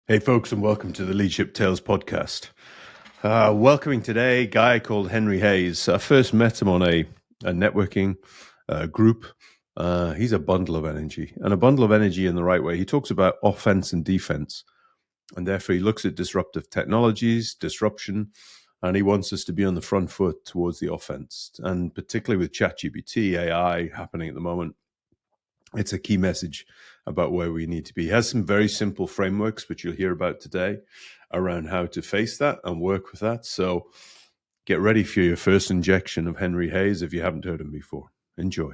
Hey, folks, and welcome to the Leadership Tales podcast. Welcoming today a guy called Henry Hayes. I first met him on a networking group. He's a bundle of energy, and a bundle of energy in the right way. He talks about offense and defense, and therefore he looks at disruptive technologies, disruption, and he wants us to be on the front foot towards the offense. And particularly with ChatGPT, AI happening at the moment, it's a key message about where we need to be. He has some very simple frameworks, which you'll hear about today, around how to face that and work with that. So get ready for your first injection of Henry Hayes if you haven't heard him before. Enjoy.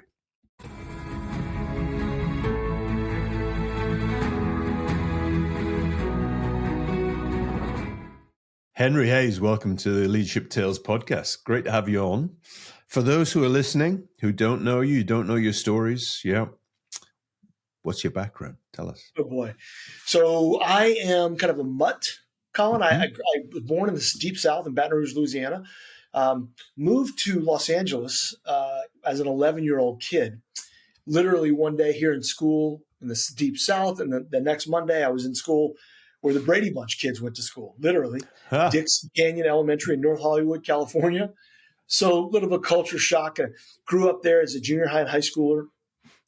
Henry Hayes, welcome to the Leadership Tales podcast. Great to have you on. For those who are listening, who don't know you, don't know your stories, what's your background? Tell us. Oh boy. So I am kind of a mutt, Colin. I was born in the deep South in Baton Rouge, Louisiana. Moved to Los Angeles as an 11-year-old kid. Literally one day here in school in the deep South, and the next Monday I was in school where the Brady Bunch kids went to school. Literally, Dixon Canyon Elementary in North Hollywood, California. So a little of a culture shock. I grew up there as a junior high and high schooler,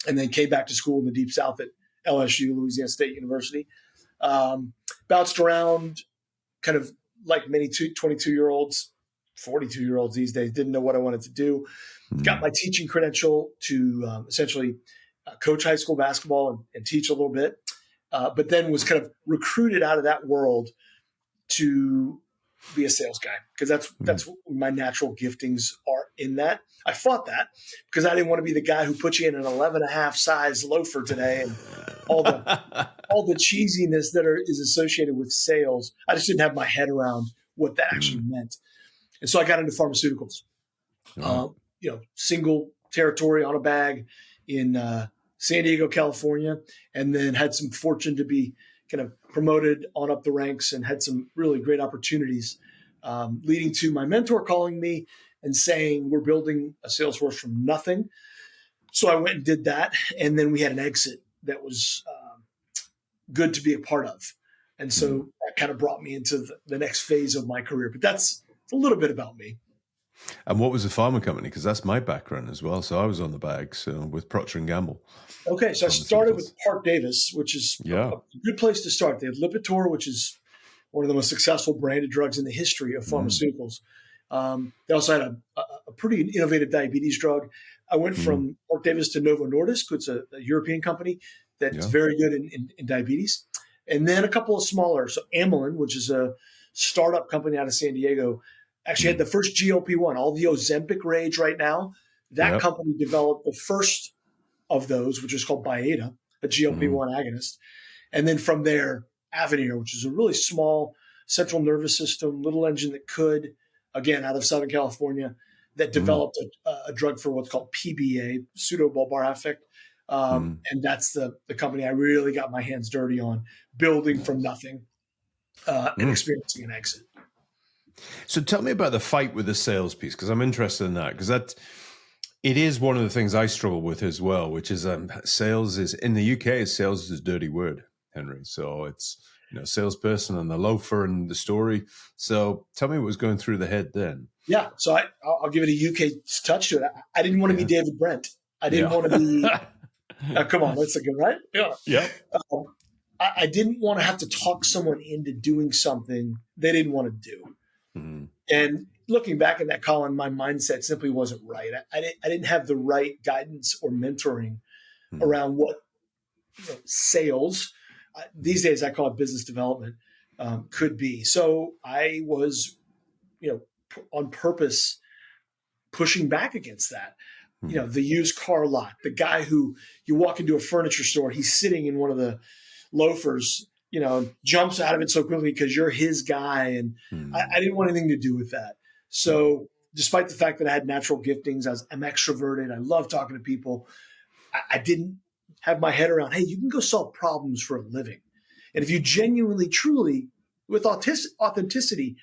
and then came back to school in the deep South at LSU, Louisiana State University. Bounced around kind of like many 22-year-olds, 42-year-olds these days, didn't know what I wanted to do. Got my teaching credential to essentially coach high school basketball and teach a little bit, but then was kind of recruited out of that world to be a sales guy, because that's what my natural giftings are in that. I fought that because I didn't want to be the guy who put you in an 11.5 size loafer today and all the cheesiness that is associated with sales. I just didn't have my head around what that actually meant. And so I got into pharmaceuticals, single territory on a bag in San Diego, California, and then had some fortune to be kind of promoted on up the ranks and had some really great opportunities, leading to my mentor calling me and saying, we're building a sales force from nothing. So I went and did that. And then we had an exit that was good to be a part of. And so that kind of brought me into the next phase of my career. But that's a little bit about me. And what was the pharma company? Because that's my background as well. So I was on the bags with Procter & Gamble. Okay, so I started with Park Davis, which is a good place to start. They had Lipitor, which is one of the most successful branded drugs in the history of pharmaceuticals. They also had a pretty innovative diabetes drug. I went from Park Davis to Novo Nordisk, which is a European company that's very good in diabetes. And then a couple of smaller. So Amylin, which is a startup company out of San Diego, actually had the first GLP-1, all the Ozempic rage right now. That company developed the first of those, which is called Byetta, a GLP-1 agonist. And then from there, Avanir, which is a really small central nervous system, little engine that could, again, out of Southern California, that developed a drug for what's called PBA, pseudobulbar affect. And that's the company I really got my hands dirty on, building from nothing and experiencing an exit. So tell me about the fight with the sales piece, because I'm interested in that, because it is one of the things I struggle with as well, which is sales is, in the UK, sales is a dirty word, Henry. So it's, salesperson and the loafer and the story. So tell me what was going through the head then. Yeah. So I'll give it a UK touch to it. I didn't want to be David Brent. I didn't want to be, come on, that's a good, right? Yeah. I didn't want to have to talk someone into doing something they didn't want to do. And looking back at that, Colin, my mindset simply wasn't right. I didn't have the right guidance or mentoring around what sales, these days I call it business development, could be. So I was, on purpose pushing back against that. The used car lot, the guy who you walk into a furniture store, he's sitting in one of the loafers, jumps out of it so quickly because you're his guy. And I didn't want anything to do with that. So despite the fact that I had natural giftings, I'm extroverted, I love talking to people, I didn't have my head around, hey, you can go solve problems for a living. And if you genuinely, truly, with authenticity,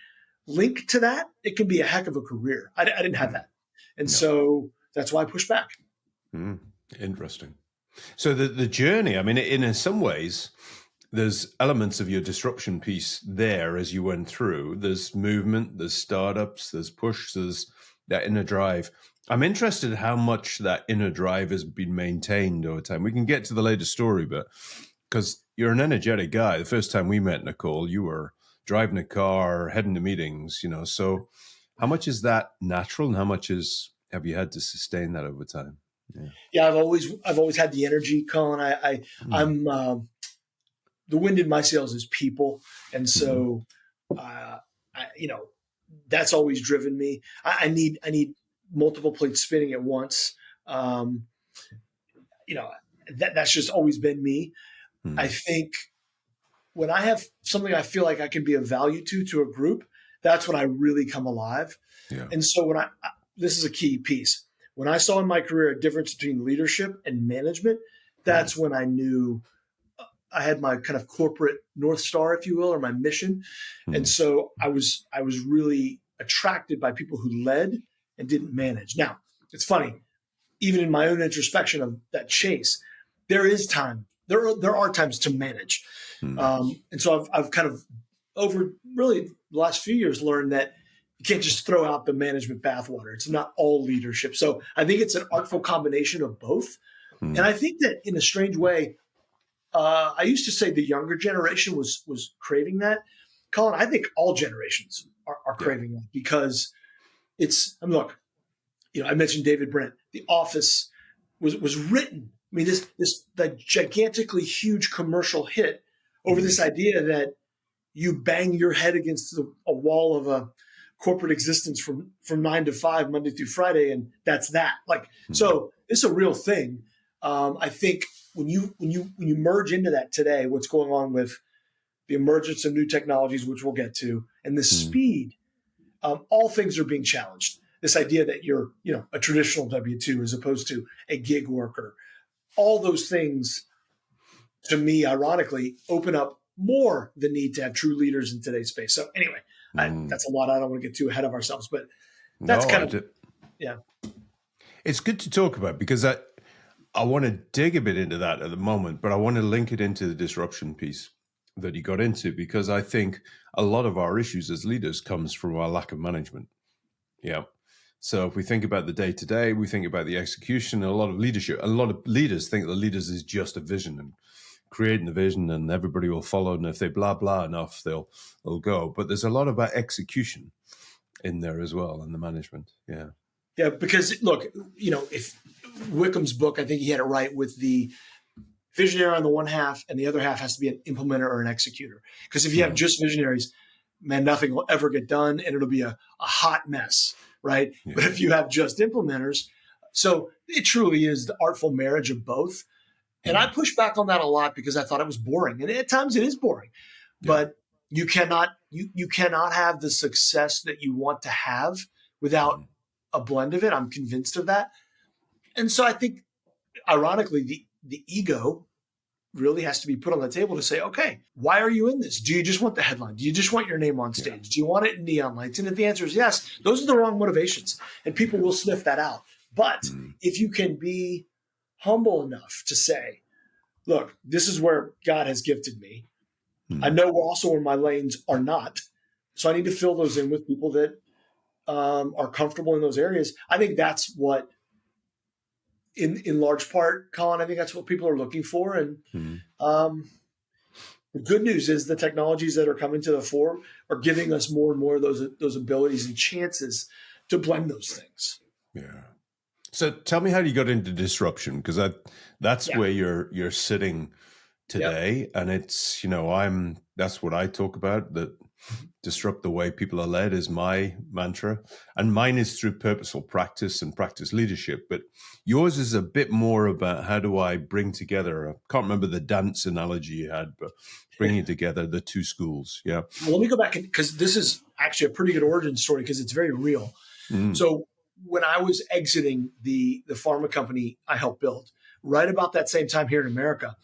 link to that, it can be a heck of a career. I didn't have that. And so that's why I pushed back. Interesting. So the journey, I mean, in some ways, there's elements of your disruption piece there as you went through. There's movement, there's startups, there's push, there's that inner drive. I'm interested how much that inner drive has been maintained over time. We can get to the later story, but because you're an energetic guy. The first time we met, Nicole, you were driving a car, heading to meetings, so how much is that natural and how much have you had to sustain that over time? Yeah, I've always had the energy, Colin. I'm the wind in my sails is people, and so that's always driven me. I need multiple plates spinning at once. Um, that's just always been me. I think when I have something I feel like I can be of value to a group, that's when I really come alive. Yeah. And so this is a key piece. When I saw in my career a difference between leadership and management, that's when I knew I had my kind of corporate North Star, if you will, or my mission. And so I was really attracted by people who led and didn't manage. Now, it's funny, even in my own introspection of that chase, there is time. There are times to manage. And so I've kind of over really the last few years learned that you can't just throw out the management bathwater. It's not all leadership. So I think it's an artful combination of both. And I think that in a strange way, I used to say the younger generation was craving that. Colin, I think all generations are craving that because look, I mentioned David Brent. The Office was written. I mean, that gigantically huge commercial hit over this idea that you bang your head against a wall of a corporate existence from 9 to 5, Monday through Friday, and that's that. So it's a real thing. I think when you merge into that today, what's going on with the emergence of new technologies, which we'll get to, and the speed, all things are being challenged. This idea that you're, a traditional W-2 as opposed to a gig worker, all those things, to me, ironically, open up more the need to have true leaders in today's space. So anyway, that's a lot. I don't want to get too ahead of ourselves, but that's yeah. It's good to talk about because I want to dig a bit into that at the moment, but I want to link it into the disruption piece that you got into because I think a lot of our issues as leaders comes from our lack of management. Yeah. So if we think about the day to day, we think about the execution, a lot of leadership. A lot of leaders think the leaders is just a vision and creating the vision and everybody will follow. And if they blah, blah enough, they'll go. But there's a lot about execution in there as well and the management. Yeah. Yeah. Because look, if Wickham's book, I think he had it right with the visionary on the one half and the other half has to be an implementer or an executor. Because if you have just visionaries, man, nothing will ever get done and it'll be a hot mess, right? Yeah. But if you have just implementers, so it truly is the artful marriage of both. And I push back on that a lot because I thought it was boring. And at times it is boring. Yeah. But you cannot have the success that you want to have without a blend of it. I'm convinced of that. And so I think, ironically, the ego really has to be put on the table to say, okay, why are you in this? Do you just want the headline? Do you just want your name on stage? Yeah. Do you want it in neon lights? And if the answer is yes, those are the wrong motivations. And people will sniff that out. But if you can be humble enough to say, look, this is where God has gifted me. I know also where my lanes are not. So I need to fill those in with people that are comfortable in those areas. I think that's what, in large part, Colin, I think that's what people are looking for. And the good news is the technologies that are coming to the fore are giving us more and more of those abilities and chances to blend those things. Yeah. So tell me how you got into disruption, because that's where you're sitting today. Yep. And it's, that's what I talk about, that disrupt the way people are led is my mantra. And mine is through purposeful practice and practice leadership. But yours is a bit more about how do I bring together, I can't remember the dance analogy you had, but bringing together the two schools. Yeah. Well, let me go back, because this is actually a pretty good origin story because it's very real. So when I was exiting the pharma company I helped build, right about that same time here in America,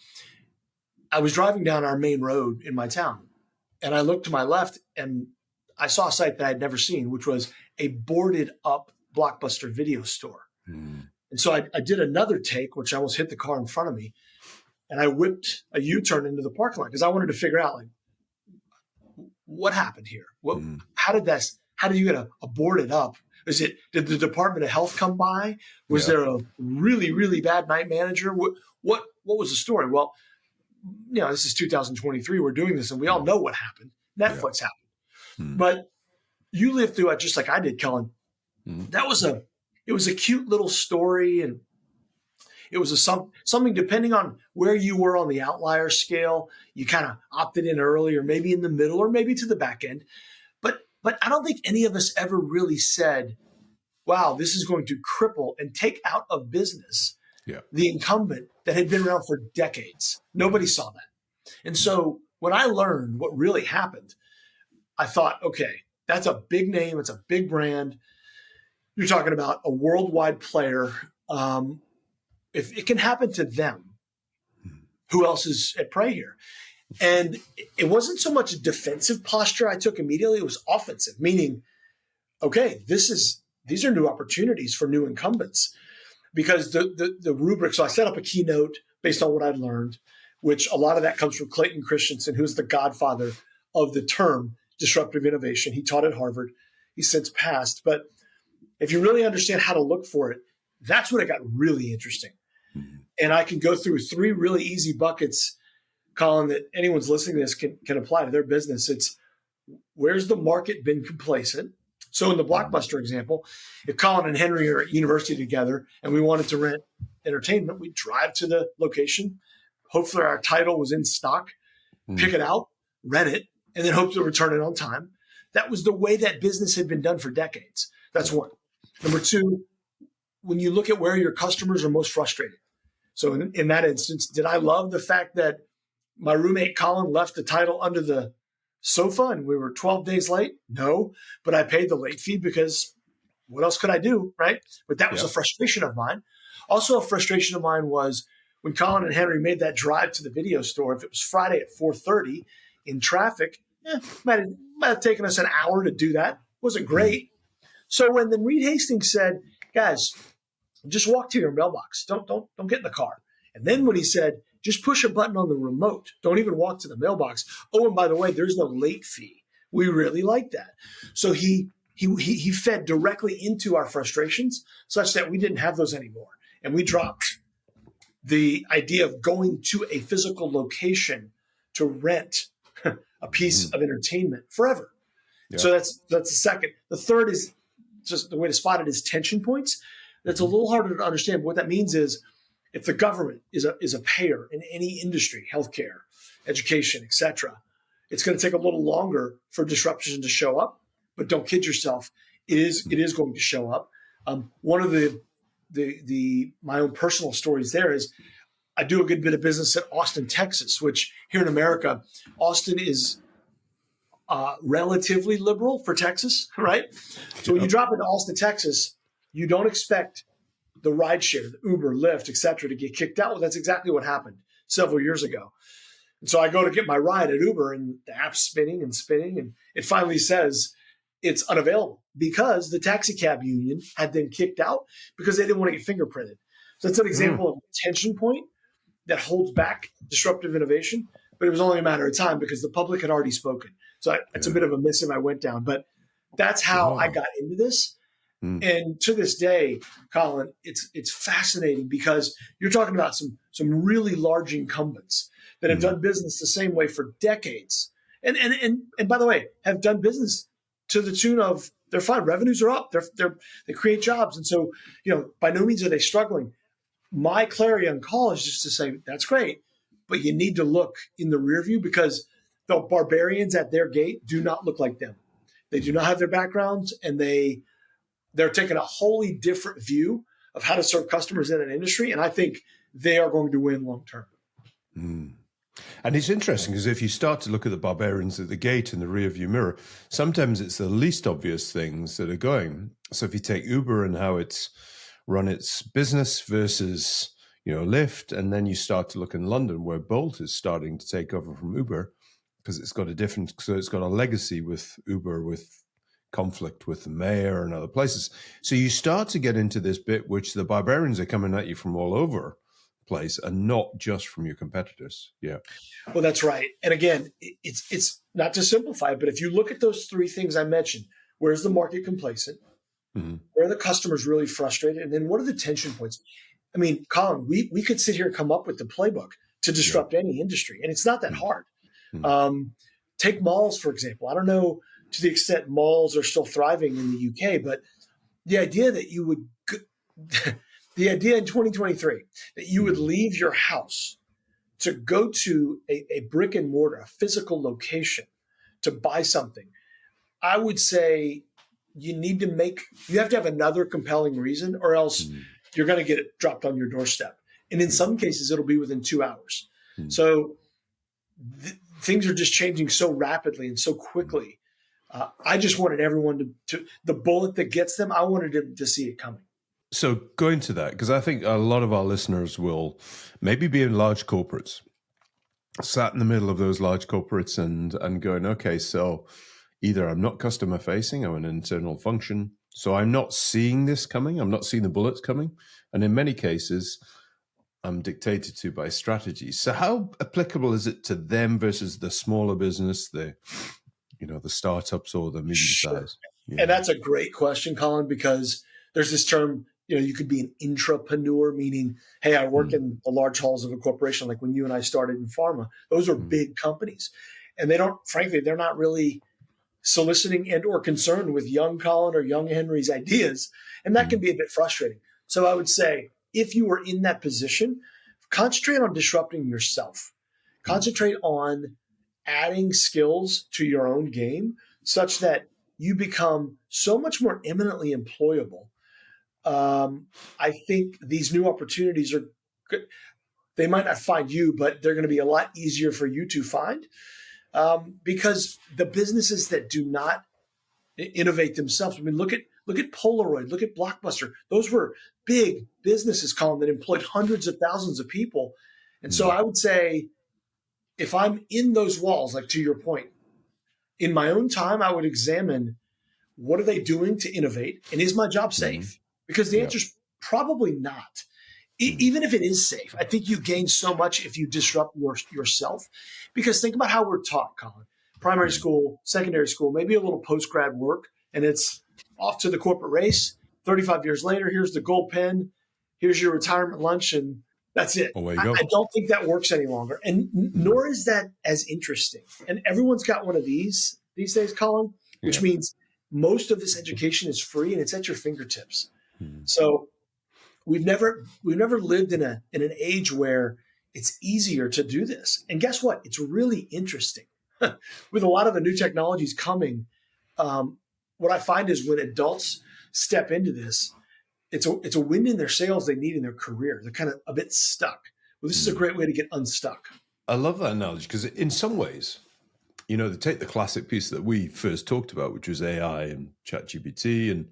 I was driving down our main road in my town. And I looked to my left and I saw a site that I'd never seen, which was a boarded up Blockbuster video store. And so I did another take, which I almost hit the car in front of me. and I whipped a U-turn into the parking lot because I wanted to figure out like what happened here. How did you get a boarded up? Did the Department of Health come by? Was there a really, really bad night manager? What was the story? Well, this is 2023. We're doing this, and we all know what happened. Netflix happened, but you lived through it just like I did, Colin. It was a cute little story, and it was something depending on where you were on the outlier scale. You kind of opted in early, or maybe in the middle, or maybe to the back end. But I don't think any of us ever really said, wow, this is going to cripple and take out of business the incumbent that had been around for decades. Nobody saw that. And so when I learned what really happened, I thought, okay, that's a big name. It's a big brand. You're talking about a worldwide player. If it can happen to them, who else is at play here? And it wasn't so much a defensive posture I took immediately. It was offensive, meaning, okay, these are new opportunities for new incumbents, because the rubric. So I set up a keynote based on what I'd learned, which a lot of that comes from Clayton Christensen, who's the godfather of the term disruptive innovation. He taught at Harvard. He's since passed. But if you really understand how to look for it, that's when it got really interesting. And I can go through 3 really easy buckets, Colin, that anyone's listening to this can apply to their business. It's, where's the market been complacent? So in the Blockbuster example, if Colin and Henry are at university together and we wanted to rent entertainment, we'd drive to the location. Hopefully our title was in stock, pick it out, rent it, and then hope to return it on time. That was the way that business had been done for decades. That's one. Number 2, when you look at where your customers are most frustrated. So in that instance, did I love the fact that my roommate Colin left the title under the sofa and we were 12 days late? No, but I paid the late fee because what else could I do, right? But that was a frustration of mine. Also, a frustration of mine was when Colin and Henry made that drive to the video store. If it was Friday at 4:30 in traffic, might have taken us an hour to do that. Wasn't great. So when then Reed Hastings said, guys, just walk to your mailbox. Don't get in the car. And then when he said, just push a button on the remote. Don't even walk to the mailbox. Oh, and by the way, there's no late fee. We really like that. So he fed directly into our frustrations such that we didn't have those anymore. And we dropped the idea of going to a physical location to rent a piece of entertainment forever. Yeah. So that's the second. The third is just the way to spot it is tension points. That's a little harder to understand. But what that means is, if the government is a payer in any industry, healthcare, education, et cetera, it's going to take a little longer for disruption to show up. But don't kid yourself, it is going to show up. One of my own personal stories there is, I do a good bit of business at Austin, Texas, which here in America, Austin is relatively liberal for Texas, right? So when you drop into Austin, Texas, you don't expect the rideshare, the Uber, Lyft, et cetera, to get kicked out. Well, that's exactly what happened several years ago. And so I go to get my ride at Uber, and the app's spinning, and it finally says it's unavailable because the taxi cab union had them kicked out because they didn't want to get fingerprinted. So that's an example of a tension point that holds back disruptive innovation, but it was only a matter of time because the public had already spoken. So it's a bit of a missive I went down, but that's how I got into this. And to this day, Colin, it's fascinating because you're talking about some really large incumbents that have done business the same way for decades. And by the way, have done business to the tune of they're fine. Revenues are up. They create jobs. And so, by no means are they struggling. My clarion call is just to say, that's great, but you need to look in the rear view because the barbarians at their gate do not look like them. They do not have their backgrounds, and they're taking a wholly different view of how to serve customers in an industry. And I think they are going to win long term. And it's interesting because if you start to look at the barbarians at the gate in the rear view mirror, sometimes it's the least obvious things that are going. So if you take Uber and how it's run its business versus, Lyft, and then you start to look in London where Bolt is starting to take over from Uber because it's got a legacy with Uber, with conflict with the mayor and other places. So you start to get into this bit which the barbarians are coming at you from all over marketplace and not just from your competitors. Yeah. Well, that's right. And again, it's not to simplify, but if you look at those three things I mentioned, where's the market complacent? Mm-hmm. Where are the customers really frustrated? And then what are the tension points? I mean, Colin, we could sit here and come up with the playbook to disrupt any industry, and it's not that hard. Take malls, for example. I don't know to the extent malls are still thriving in the UK, but the idea that you would, the idea in 2023 that you would leave your house to go to a brick and mortar, a physical location to buy something, I would say you have to have another compelling reason, or else you're going to get it dropped on your doorstep. And in some cases, it'll be within 2 hours. So things are just changing so rapidly and so quickly. I just wanted everyone to the bullet that gets them, I wanted them to see it coming. So going to that, because I think a lot of our listeners will maybe be in large corporates, sat in the middle of those large corporates and going, okay, so either I'm not customer facing, I'm an internal function, so I'm not seeing this coming, I'm not seeing the bullets coming. And in many cases, I'm dictated to by strategies. So how applicable is it to them versus the smaller business, the startups or the medium size? Yeah. And that's a great question, Colin, because there's this term, you could be an intrapreneur, meaning, hey, I work in the large halls of a corporation, like when you and I started in pharma. Those are big companies. And they're not really soliciting and or concerned with young Colin or young Henry's ideas. And that can be a bit frustrating. So I would say, if you are in that position, concentrate on disrupting yourself. Concentrate on adding skills to your own game such that you become so much more eminently employable. I think these new opportunities are good. They might not find you, but they're going to be a lot easier for you to find because the businesses that do not innovate themselves. I mean, look at Polaroid, look at Blockbuster. Those were big businesses, Colin, that employed hundreds of thousands of people. And so I would say, if I'm in those walls, like to your point, in my own time, I would examine what are they doing to innovate, and is my job safe? Because the answer is probably not. Even if it is safe, I think you gain so much if you disrupt yourself. Because think about how we're taught, Colin. Primary school, secondary school, maybe a little post-grad work, and it's off to the corporate race. 35 years later, here's the gold pen, here's your retirement lunch, and that's it. I don't think that works any longer, and nor is that as interesting. And everyone's got one of these days, Colin, which means most of this education is free and it's at your fingertips. So we've never lived in an age where it's easier to do this. And guess what? It's really interesting. With a lot of the new technologies coming, what I find is when adults step into this, it's a wind in their sails they need in their career. They're kind of a bit stuck. Well, this is a great way to get unstuck. I love that analogy because in some ways, they take the classic piece that we first talked about, which was AI and ChatGPT,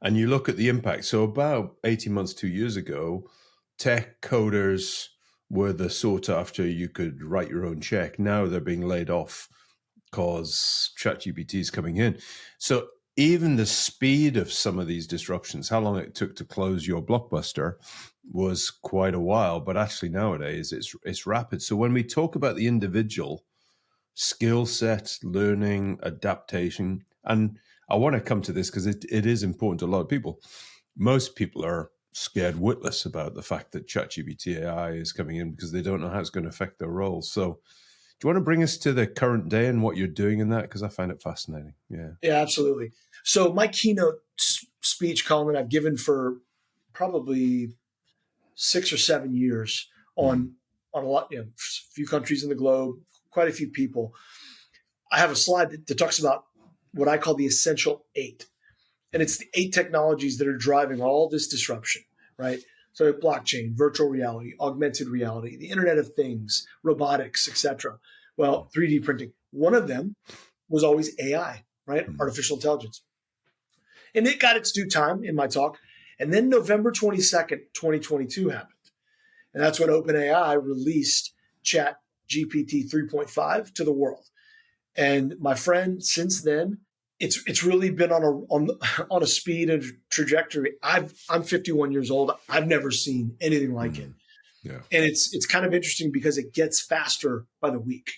and you look at the impact. So about 18 months, 2 years ago, tech coders were the sought after. You could write your own check. Now they're being laid off because ChatGPT is coming in. So even the speed of some of these disruptions, how long it took to close your Blockbuster was quite a while. But actually nowadays it's rapid. So when we talk about the individual skill set, learning, adaptation, and I want to come to this because it is important to a lot of people. Most people are scared witless about the fact that ChatGPT AI is coming in because they don't know how it's going to affect their roles. So do you want to bring us to the current day and what you're doing in that? Because I find it fascinating. Yeah, absolutely. So my keynote speech, Colin, I've given for probably 6 or 7 years on a lot, a few countries in the globe, quite a few people. I have a slide that talks about what I call the essential 8. And it's the 8 technologies that are driving all this disruption, right? So blockchain, virtual reality, augmented reality, the Internet of Things, robotics, etc. Well, 3D printing. One of them was always AI, right? Artificial intelligence. And it got its due time in my talk. And then November 22nd, 2022 happened. And that's when OpenAI released ChatGPT 3.5 to the world. And my friend, since then, it's really been on a speed and trajectory. I'm 51 years old. I've never seen anything like it. Yeah. And it's kind of interesting because it gets faster by the week.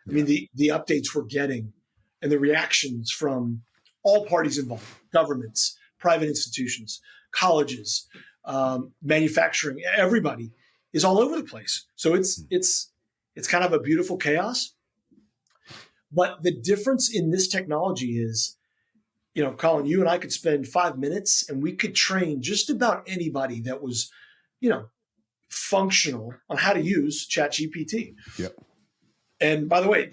I mean, the updates we're getting and the reactions from all parties involved, governments, private institutions, colleges, manufacturing, everybody is all over the place. So it's kind of a beautiful chaos. But the difference in this technology is, Colin, you and I could spend 5 minutes and we could train just about anybody that was, you know, functional on how to use ChatGPT. Yep. And by the way,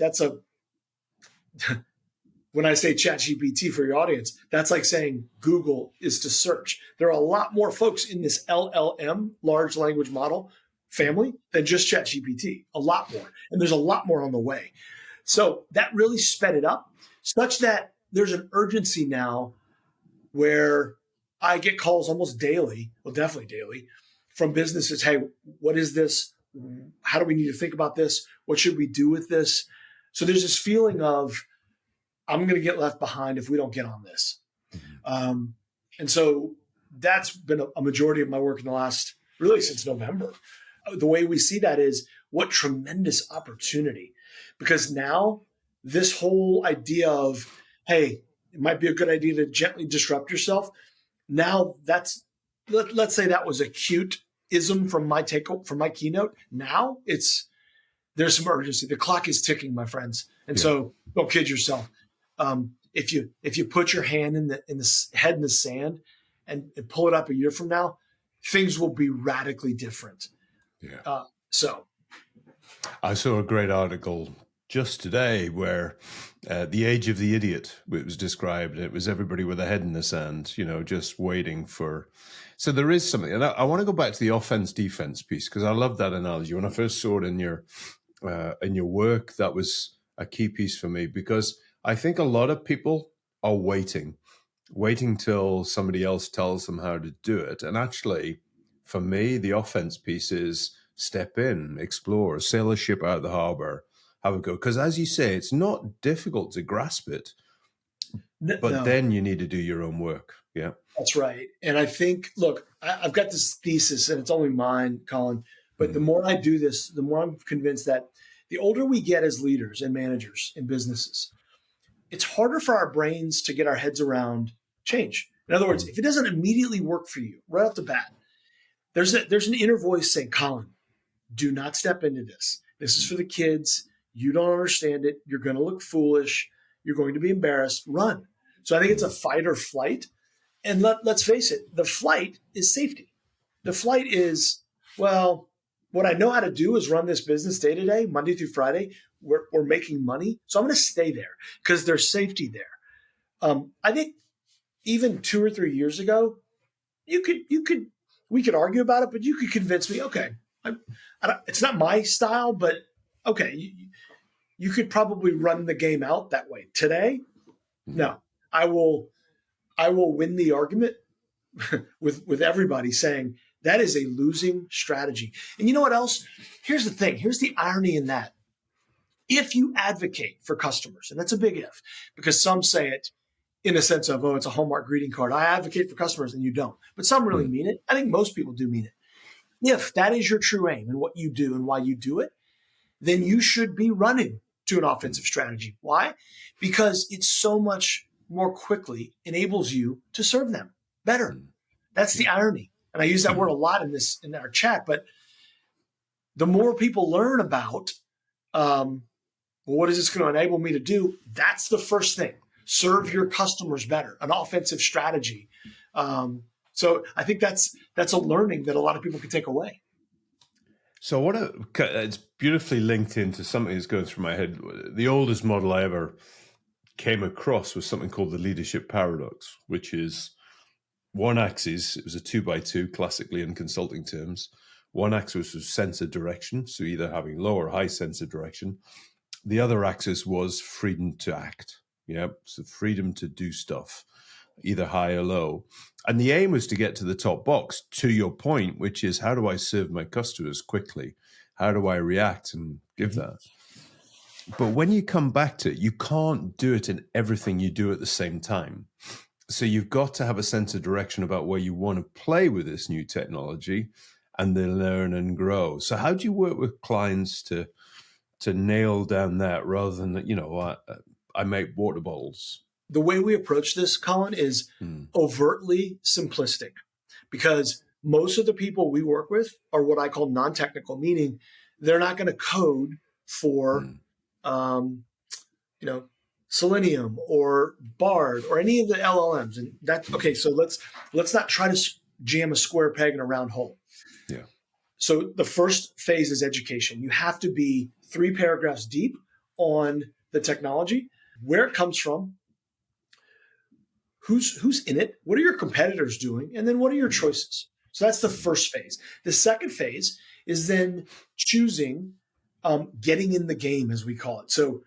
when I say ChatGPT for your audience, that's like saying Google is to search. There are a lot more folks in this LLM, large language model family, than just ChatGPT, a lot more. And there's a lot more on the way. So that really sped it up such that there's an urgency now where I get calls almost daily, well, definitely daily, from businesses. Hey, what is this? How do we need to think about this? What should we do with this? So there's this feeling of, I'm going to get left behind if we don't get on this. And so that's been a majority of my work in the last, really since November. The way we see that is what tremendous opportunity. Because now this whole idea of, hey, it might be a good idea to gently disrupt yourself. Now let's say that was a cute ism from my keynote. Now there's some urgency. The clock is ticking, my friends. And so don't kid yourself. If you put your hand in the head in the sand and pull it up a year from now, things will be radically different. Yeah. So I saw a great article just today where the age of the idiot, it was described, and it was everybody with a head in the sand, just waiting for. So there is something, and I want to go back to the offense defense piece because I love that analogy. When I first saw it in your work, that was a key piece for me because I think a lot of people are waiting till somebody else tells them how to do it. And actually, for me, the offense piece is step in, explore, sail a ship out of the harbor, have a go. Because as you say, it's not difficult to grasp it, but then you need to do your own work. Yeah. That's right. And I think, look, I've got this thesis and it's only mine, Colin, but the more I do this, the more I'm convinced that the older we get as leaders and managers in businesses, it's harder for our brains to get our heads around change. In other words, if it doesn't immediately work for you right off the bat, there's an inner voice saying, Colin, do not step into this. This is for the kids. You don't understand it. You're going to look foolish. You're going to be embarrassed. Run. So I think it's a fight or flight. And let's face it, the flight is safety. The flight is, well, what I know how to do is run this business day to day, Monday through Friday. We're making money. So I'm going to stay there because there's safety there. I think even 2 or 3 years ago, we could argue about it, but you could convince me, okay, it's not my style, but okay, you could probably run the game out that way. Today, no, I will win the argument with everybody saying that is a losing strategy. And you know what else? Here's the thing. Here's the irony in that. If you advocate for customers, and that's a big if, because some say it in a sense of, oh, it's a Hallmark greeting card. I advocate for customers, and you don't. But some really mean it. I think most people do mean it. If that is your true aim and what you do and why you do it, then you should be running to an offensive strategy. Why? Because it so much more quickly enables you to serve them better. That's the irony. And I use that word a lot in our chat, but the more people learn about what is this going to enable me to do, that's the first thing. Serve your customers better, an offensive strategy. So I think that's a learning that a lot of people can take away. So it's beautifully linked into something that's going through my head. The oldest model I ever came across was something called the leadership paradox, which is one axis. It was a 2x2, classically in consulting terms. One axis was sense of direction, so either having low or high sense of direction. The other axis was freedom to act. Yeah, so freedom to do stuff, either high or low. And the aim was to get to the top box, to your point, which is how do I serve my customers quickly? How do I react and give that? But when you come back to it, you can't do it in everything you do at the same time. So you've got to have a sense of direction about where you want to play with this new technology. and they learn and grow. So how do you work with clients to nail down that rather than, I make water bottles? The way we approach this, Colin, is overtly simplistic, because most of the people we work with are what I call non-technical, meaning they're not going to code for, you know, Selenium or Bard or any of the LLMs. And that's okay. So let's not try to jam a square peg in a round hole. Yeah. So the first phase is education. You have to be 3 paragraphs deep on the technology, where it comes from, who's in it, what are your competitors doing, and then what are your choices. So that's the first phase. The second phase is then choosing, getting in the game, as we call it. So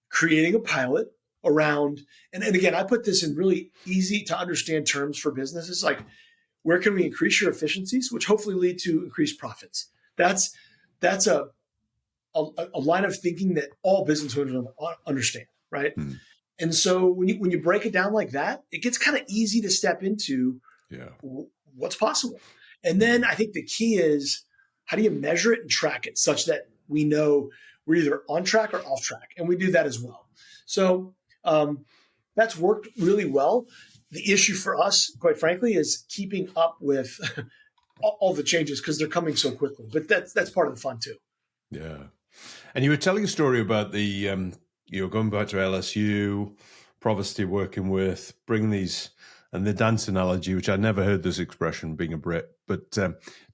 creating a pilot around, and again, I put this in really easy to understand terms for businesses, like where can we increase your efficiencies, which hopefully lead to increased profits. That's a line of thinking that all business owners understand, right? And so when you break it down like that, it gets kind of easy to step into what's possible. And then I think the key is, how do you measure it and track it such that we know we're either on track or off track? And we do that as well. So that's worked really well. The issue for us, quite frankly, is keeping up with all the changes because they're coming so quickly. But that's part of the fun too. Yeah. And you were telling a story about the, going back to LSU, Provost you're working with, bringing these, and the dance analogy, which I never heard this expression being a Brit, but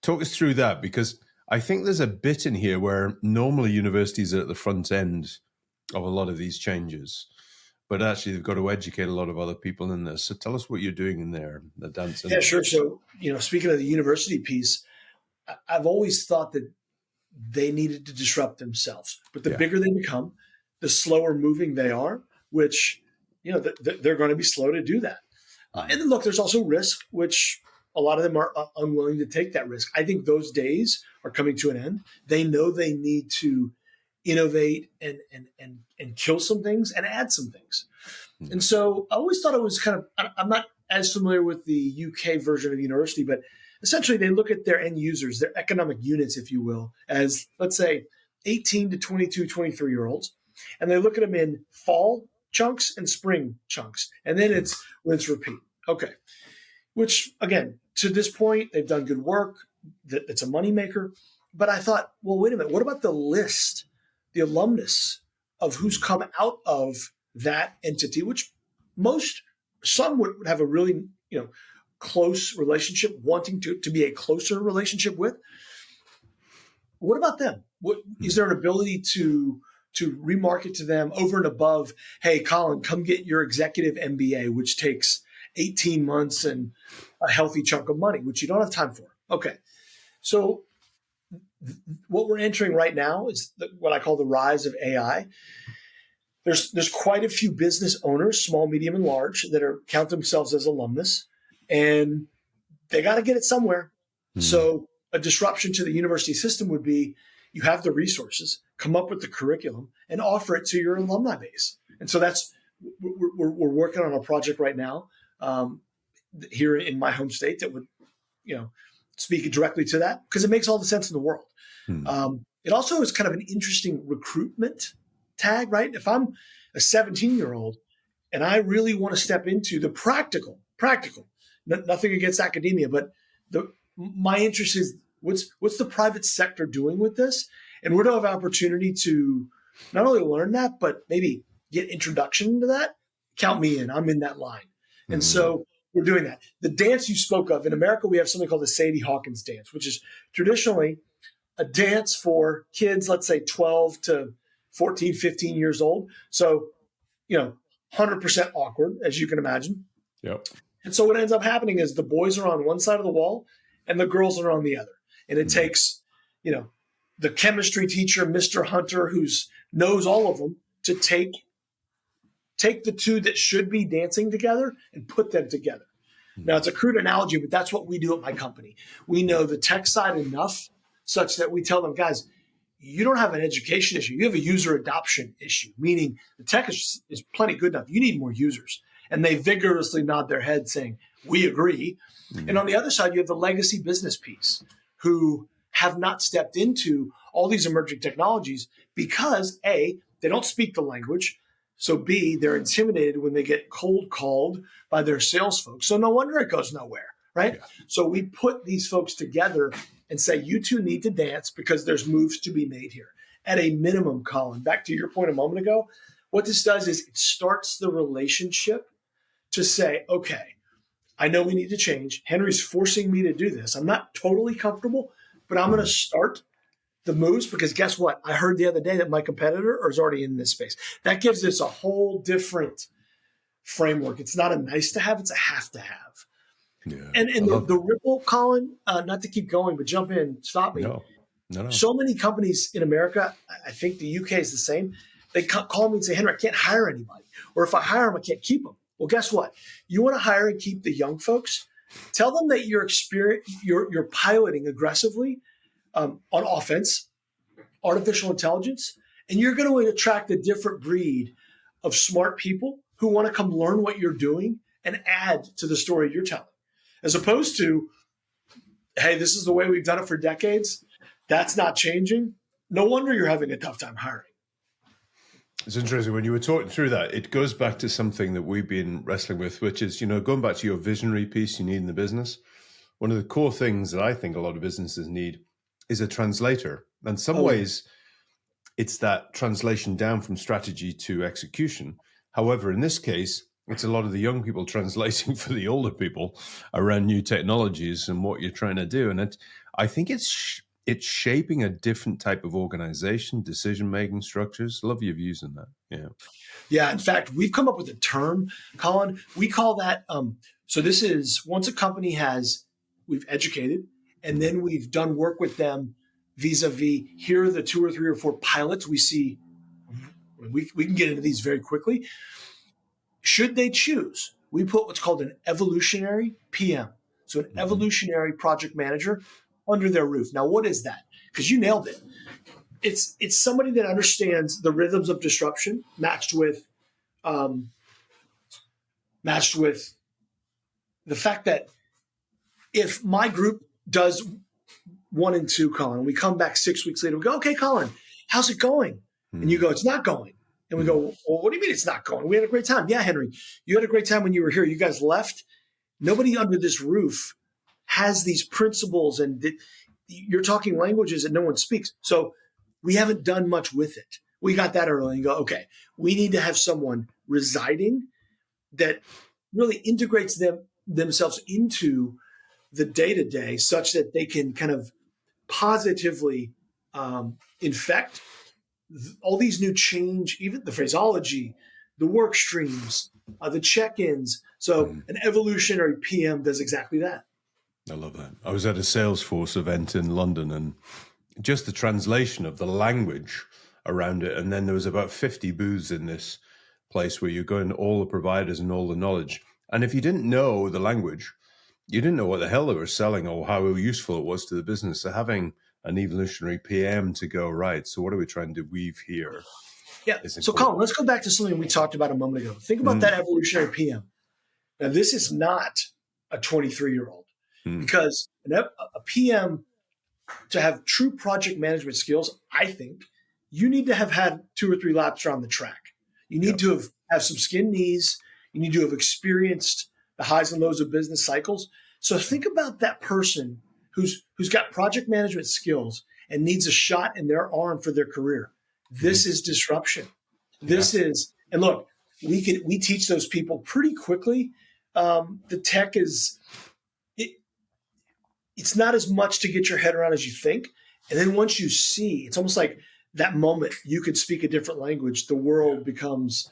talk us through that, because I think there's a bit in here where normally universities are at the front end of a lot of these changes, but actually they've got to educate a lot of other people in this. So tell us what you're doing in there, the dance analogy. Yeah, sure. So, speaking of the university piece, I've always thought that they needed to disrupt themselves. But the bigger they become, the slower moving they are, which, they're going to be slow to do that. And then look, there's also risk, which a lot of them are unwilling to take that risk. I think those days are coming to an end. They know they need to innovate and kill some things and add some things. And so I always thought it was kind of, I'm not as familiar with the UK version of university, but essentially they look at their end users, their economic units, if you will, as, let's say, 18 to 22, 23-year-olds. And they look at them in fall chunks and spring chunks. And then it's rinse, repeat. Okay. Which, again, to this point, they've done good work. It's a moneymaker. But I thought, well, wait a minute. What about the list, the alumnus of who's come out of that entity, which some would have a really, close relationship, wanting to be a closer relationship with. What about them? Is there an ability to remarket to them over and above, hey, Colin, come get your executive MBA, which takes 18 months and a healthy chunk of money, which you don't have time for. Okay. So what we're entering right now is what I call the rise of AI. There's quite a few business owners, small, medium, and large, that count themselves as alumnus, and they got to get it somewhere. So a disruption to the university system would be, you have the resources, come up with the curriculum, and offer it to your alumni base. And so we're working on a project right now here in my home state that would, speak directly to that, because it makes all the sense in the world. It also is kind of an interesting recruitment tag, right? If I'm a 17-year-old and I really want to step into the practical, nothing against academia, but my interest is what's the private sector doing with this? And where do I have opportunity to not only learn that, but maybe get introduction to that? Count me in. I'm in that line. And so we're doing that. The dance you spoke of, in America, we have something called the Sadie Hawkins dance, which is traditionally a dance for kids, let's say 12 to 14, 15 years old. So, 100% awkward, as you can imagine. Yep. And so what ends up happening is the boys are on one side of the wall and the girls are on the other. And it takes, the chemistry teacher, Mr. Hunter, who knows all of them, to take the two that should be dancing together and put them together. Now, it's a crude analogy, but that's what we do at my company. We know the tech side enough such that we tell them, guys, you don't have an education issue. You have a user adoption issue, meaning the tech is plenty good enough. You need more users. And they vigorously nod their head saying, we agree. And on the other side, you have the legacy business piece. who have not stepped into all these emerging technologies because A, they don't speak the language. So B, they're intimidated when they get cold called by their sales folks. So no wonder it goes nowhere, right? Yeah. So we put these folks together and say, you two need to dance because there's moves to be made here. At a minimum, Colin, back to your point a moment ago, what this does is it starts the relationship to say, okay, I know we need to change. Henry's forcing me to do this. I'm not totally comfortable, but I'm going to start the moves because guess what? I heard the other day that my competitor is already in this space. That gives us a whole different framework. It's not a nice to have, it's a have to have. Yeah. And the ripple, Colin, not to keep going, but jump in, stop me. No. So many companies in America, I think the UK is the same. They call me and say, Henry, I can't hire anybody. Or if I hire them, I can't keep them. Well, guess what? You want to hire and keep the young folks? Tell them that you're piloting aggressively on offense, artificial intelligence, and you're going to attract a different breed of smart people who want to come learn what you're doing and add to the story you're telling. As opposed to, hey, this is the way we've done it for decades. That's not changing. No wonder you're having a tough time hiring. It's interesting when you were talking through that. It goes back to something that we've been wrestling with, which is, going back to your visionary piece you need in the business. One of the core things that I think a lot of businesses need is a translator. In some ways, it's that translation down from strategy to execution. However, in this case, it's a lot of the young people translating for the older people around new technologies and what you're trying to do. And I think it's shaping a different type of organization, decision-making structures. Love your views on that. Yeah. Yeah. In fact, we've come up with a term, Colin. We call that, so this is once a company we've educated, and then we've done work with them vis-a-vis, here are the 2 or 3 or 4 pilots we see. We can get into these very quickly. Should they choose, we put what's called an evolutionary PM. So an evolutionary project manager under their roof. Now, what is that? Because you nailed it. It's somebody that understands the rhythms of disruption matched with the fact that if my group does 1 and 2, Colin, we come back 6 weeks later, we go, okay, Colin, how's it going? And you go, it's not going. And we go, well, what do you mean it's not going? We had a great time. Yeah, Henry, you had a great time when you were here. You guys left. Nobody under this roof has these principles, and you're talking languages that no one speaks. So we haven't done much with it. We got that early and go, okay, we need to have someone residing that really integrates themselves into the day-to-day such that they can kind of positively infect all these new change, even the phraseology, the work streams, the check-ins. So an evolutionary PM does exactly that. I love that. I was at a Salesforce event in London, and just the translation of the language around it. And then there was about 50 booths in this place where you're going all the providers and all the knowledge. And if you didn't know the language, you didn't know what the hell they were selling or how useful it was to the business. So having an evolutionary PM to go, right, so what are we trying to weave here? Yeah. So Colin, let's go back to something we talked about a moment ago. Think about that evolutionary PM. Now, this is not a 23-year-old because a PM, to have true project management skills, I think you need to have had 2 or 3 laps around the track. You need to have some skin knees. You need to have experienced the highs and lows of business cycles. So think about that person who's got project management skills and needs a shot in their arm for their career. This is disruption. This is, and look, we teach those people pretty quickly. The tech it's not as much to get your head around as you think. And then once you see, it's almost like that moment you could speak a different language, the world becomes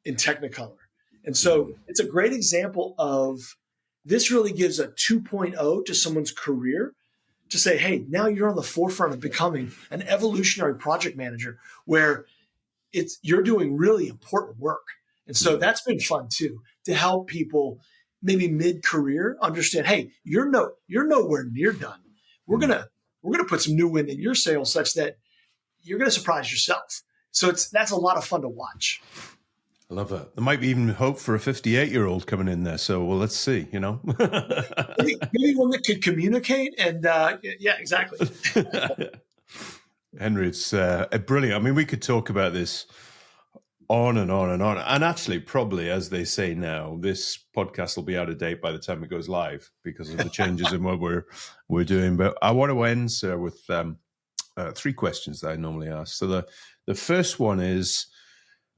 in Technicolor. And so it's a great example of this really gives a 2.0 to someone's career to say, hey, now you're on the forefront of becoming an evolutionary project manager where you're doing really important work. And so that's been fun too, to help people maybe mid-career understand, hey, you're nowhere near done. We're gonna put some new wind in your sails such that you're gonna surprise yourself. So that's a lot of fun to watch. I love that. There might be even hope for a 58-year-old coming in there. So, well, let's see, Maybe one that could communicate and yeah, exactly. Henry, it's brilliant. I mean, we could talk about this on and on and on. And actually, probably, as they say now, this podcast will be out of date by the time it goes live because of the changes in what we're doing. But I want to end, sir, with three questions that I normally ask. So the first one is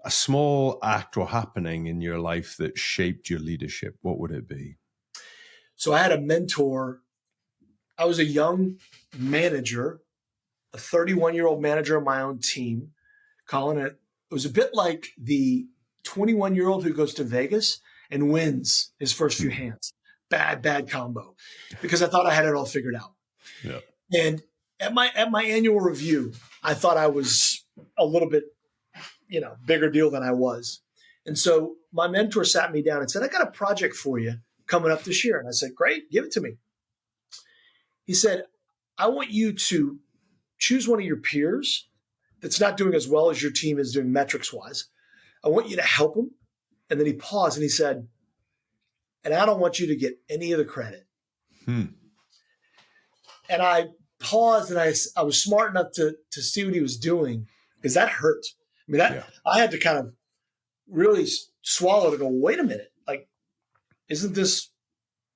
a small act or happening in your life that shaped your leadership. What would it be? So I had a mentor. I was a young manager, a 31-year-old manager of my own team. Colin, it was a bit like the 21-year-old who goes to Vegas and wins his first few hands. Bad combo, because I thought I had it all figured out. Yeah. And at my annual review, I thought I was a little bit, bigger deal than I was. And so my mentor sat me down and said, "I got a project for you coming up this year." And I said, "Great, give it to me." He said, "I want you to choose one of your peers that's not doing as well as your team is doing metrics wise. I want you to help them." And then he paused and he said, "And I don't want you to get any of the credit." And I paused and I was smart enough to see what he was doing, because that hurt. I mean, I had to kind of really swallow to go, wait a minute, like, isn't this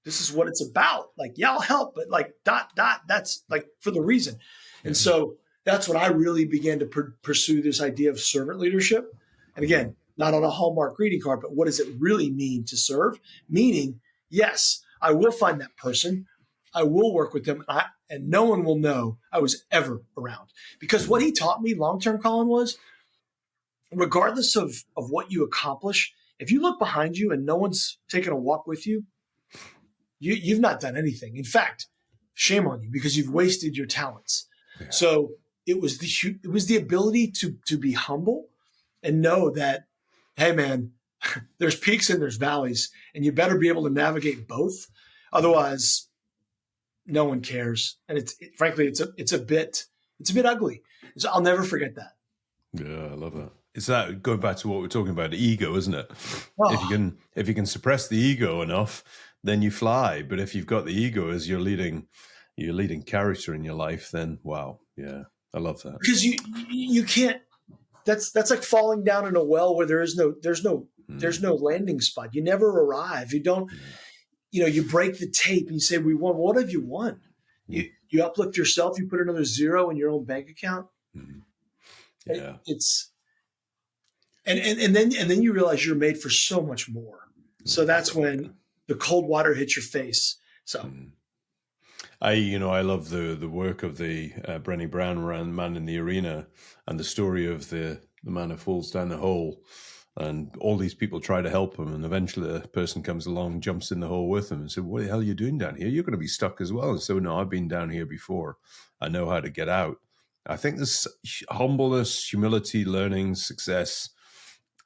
is what it's about? Like, yeah, I'll help, but like that's like for the reason. And so that's when I really began to pursue this idea of servant leadership. And again, not on a Hallmark greeting card, but what does it really mean to serve? Meaning, yes, I will find that person. I will work with them, and no one will know I was ever around. Because what he taught me long-term, Colin, was regardless of what you accomplish, if you look behind you and no one's taking a walk with you, you've not done anything. In fact, shame on you, because you've wasted your talents. Yeah. So it was the ability to be humble and know that, hey man, there's peaks and there's valleys, and you better be able to navigate both. Otherwise, no one cares. And frankly, it's a bit ugly. So I'll never forget that. Yeah, I love that. Is that going back to what we're talking about, the ego, isn't it? Oh. If you can suppress the ego enough, then you fly. But if you've got the ego as your leading character in your life, then wow, yeah, I love that. Because you can't. That's like falling down in a well where there's no landing spot. You never arrive. You don't. You break the tape and you say, "We won." What have you won? You uplift yourself. You put another zero in your own bank account. Yeah. It's and then you realize you're made for so much more. So that's when the cold water hits your face. So I love the work of the Brené Brown Man in the Arena, and the story of the man who falls down the hole, and all these people try to help him, and eventually a person comes along, jumps in the hole with him and says, "What the hell are you doing down here? You're going to be stuck as well." And so, "No, I've been down here before. I know how to get out." I think this humbleness, humility, learning, success,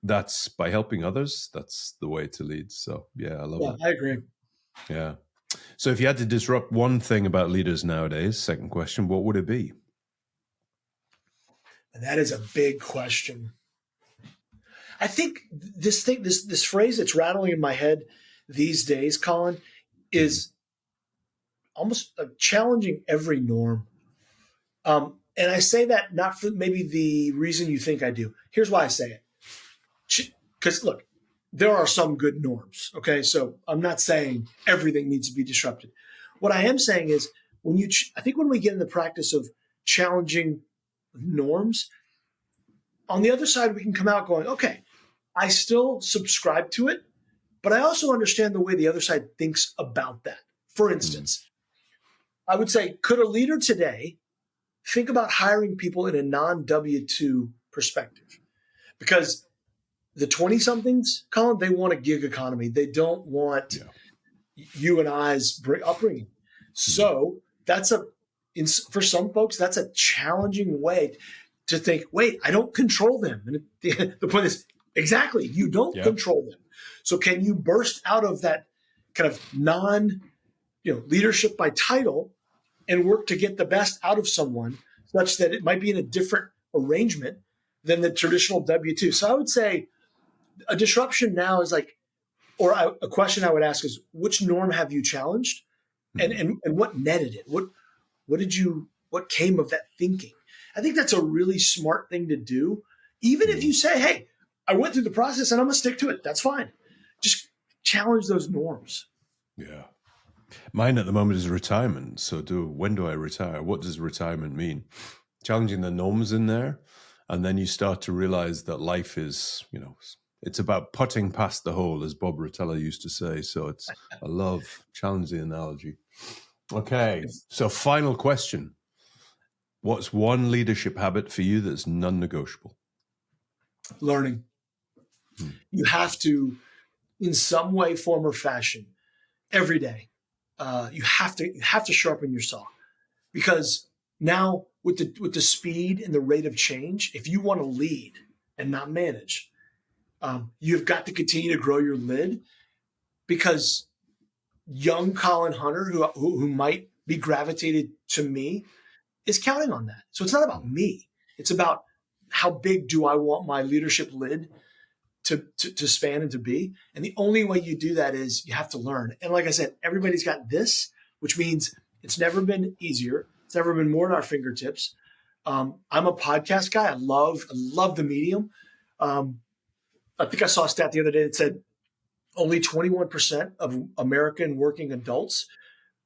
that's by helping others. That's the way to lead. So yeah, I love it. I agree. Yeah. So if you had to disrupt one thing about leaders nowadays, second question, what would it be? And that is a big question. I think this phrase that's rattling in my head these days, Colin, is almost challenging every norm. And I say that not for maybe the reason you think I do. Here's why I say it. Because look, there are some good norms. Okay. So I'm not saying everything needs to be disrupted. What I am saying is I think when we get in the practice of challenging norms, on the other side, we can come out going, okay, I still subscribe to it, but I also understand the way the other side thinks about that. For instance, I would say, could a leader today think about hiring people in a non-W-2 perspective? Because the 20-somethings, Colin, they want a gig economy. They don't want you and I's upbringing. So for some folks, that's a challenging way to think, wait, I don't control them. And the point is, exactly, you don't control them. So can you burst out of that kind of leadership by title and work to get the best out of someone such that it might be in a different arrangement than the traditional W-2? So I would say a disruption now is like, a question I would ask is, which norm have you challenged, and what netted it? What came of that thinking? I think that's a really smart thing to do. Even if you say, hey, I went through the process and I'm gonna stick to it, that's fine. Just challenge those norms. Yeah. Mine at the moment is retirement. So when do I retire? What does retirement mean? Challenging the norms in there. And then you start to realize that life is, it's about putting past the hole, as Bob Rotella used to say. So I love challenging the analogy. Okay. So final question. What's one leadership habit for you that's non-negotiable? Learning. You have to, in some way, form, or fashion, every day. You have to sharpen your saw, because now with the speed and the rate of change, if you want to lead and not manage, you've got to continue to grow your lid, because young Colin Hunter, who might be gravitated to me, is counting on that. So it's not about me. It's about how big do I want my leadership lid to span and to be. And the only way you do that is you have to learn. And like I said, everybody's got this, which means it's never been easier. It's never been more at our fingertips. I'm a podcast guy. I love the medium. I think I saw a stat the other day that said only 21% of American working adults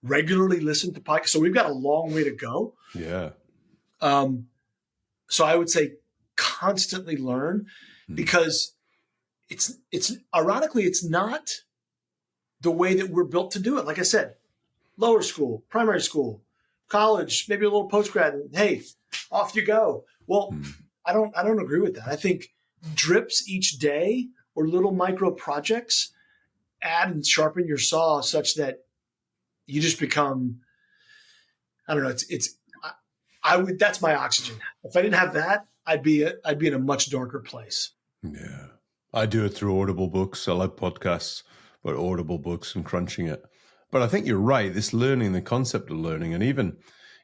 regularly listen to podcasts. So we've got a long way to go. Yeah. So I would say constantly learn, because it's ironically, it's not the way that we're built to do it. Like I said, lower school, primary school, college, maybe a little post-grad, and hey, off you go. Well, I don't agree with that. I think drips each day or little micro projects add and sharpen your saw such that you just become, I don't know. That's my oxygen. If I didn't have that, I'd be in a much darker place. Yeah. I do it through Audible books. I like podcasts, but Audible books and crunching it. But I think you're right. This learning, the concept of learning, and even,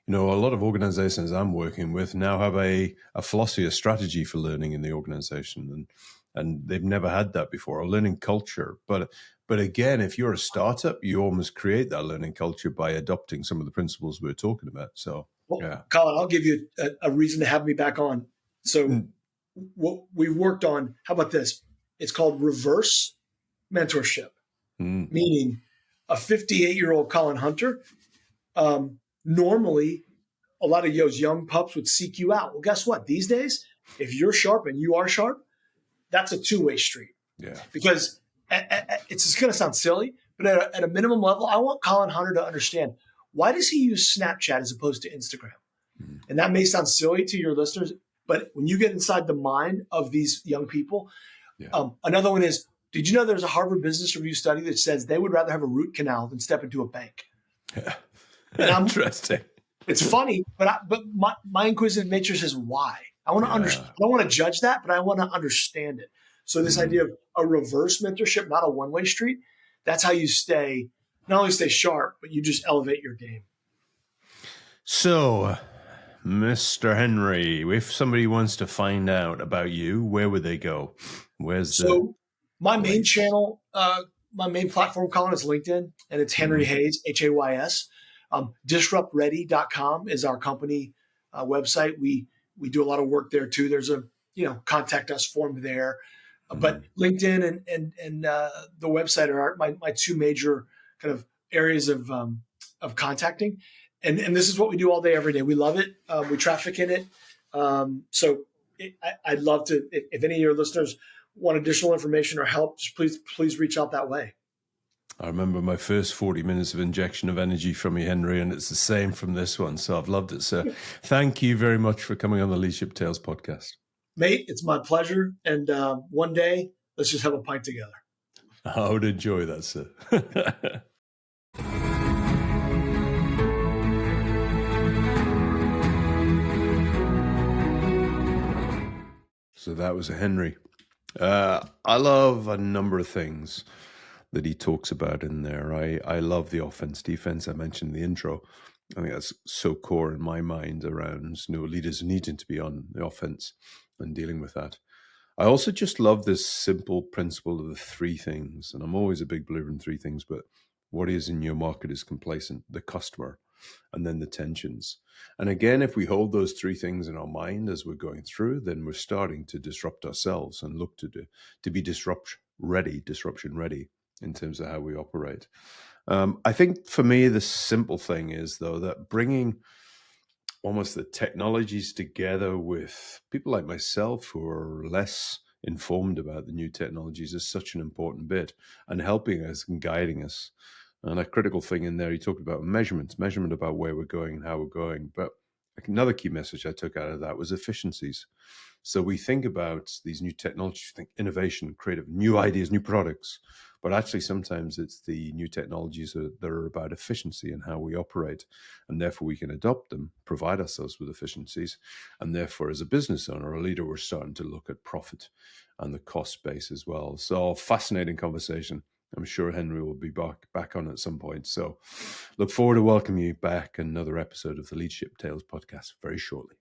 a lot of organizations I'm working with now have a philosophy, a strategy for learning in the organization. And they've never had that before, a learning culture. But again, if you're a startup, you almost create that learning culture by adopting some of the principles we're talking about. So, yeah. Colin, I'll give you a reason to have me back on. So what we've worked on, how about this? It's called reverse mentorship, meaning a 58-year-old Colin Hunter. Normally, a lot of those young pups would seek you out. Well, guess what? These days, if you're sharp and you are sharp, that's a two-way street. Yeah. Because it's going to sound silly, but at a minimum level, I want Colin Hunter to understand, why does he use Snapchat as opposed to Instagram? And that may sound silly to your listeners, but when you get inside the mind of these young people, another one is, did you know there's a Harvard Business Review study that says they would rather have a root canal than step into a bank? Yeah. Interesting. It's funny, but my inquisitive nature says why. I want to understand. I don't want to judge that, but I want to understand it. So this idea of a reverse mentorship, not a one-way street, that's how you not only stay sharp, but you just elevate your game. So, Mr. Henry, if somebody wants to find out about you, where would they go? My main channel, my main platform, Colin, is LinkedIn, and it's Henry Hayes, Hays. Disruptready.com is our company website. We do a lot of work there too. There's a contact us form there, but LinkedIn and the website are my two major kind of areas of contacting. And this is what we do all day, every day. We love it. We traffic in it. I'd love to, if any of your listeners want additional information or help, just please reach out that way. I remember my first 40 minutes of injection of energy from you, Henry, and it's the same from this one. So I've loved it, sir. Thank you very much for coming on the Leadership Tales podcast. Mate, it's my pleasure. And one day, let's just have a pint together. I would enjoy that, sir. So that was Henry. I love a number of things that he talks about in there. I love the offense, defense. I mentioned in the intro. I think that's so core in my mind around leaders needing to be on the offense and dealing with that. I also just love this simple principle of the three things. And I'm always a big believer in three things, but what is in your market is complacent, the customer, and then the tensions. And again, if we hold those three things in our mind as we're going through, then we're starting to disrupt ourselves and look to be disruption ready in terms of how we operate. I think for me, the simple thing is, though, that bringing almost the technologies together with people like myself who are less informed about the new technologies is such an important bit, and helping us and guiding us. And a critical thing in there, you talked about measurement about where we're going and how we're going. But another key message I took out of that was efficiencies. So we think about these new technologies, think innovation, creative, new ideas, new products. But actually, sometimes it's the new technologies that are about efficiency and how we operate. And therefore, we can adopt them, provide ourselves with efficiencies. And therefore, as a business owner, a leader, we're starting to look at profit and the cost base as well. So, fascinating conversation. I'm sure Henry will be back on at some point. So, look forward to welcoming you back another episode of the Leadership Tales podcast very shortly.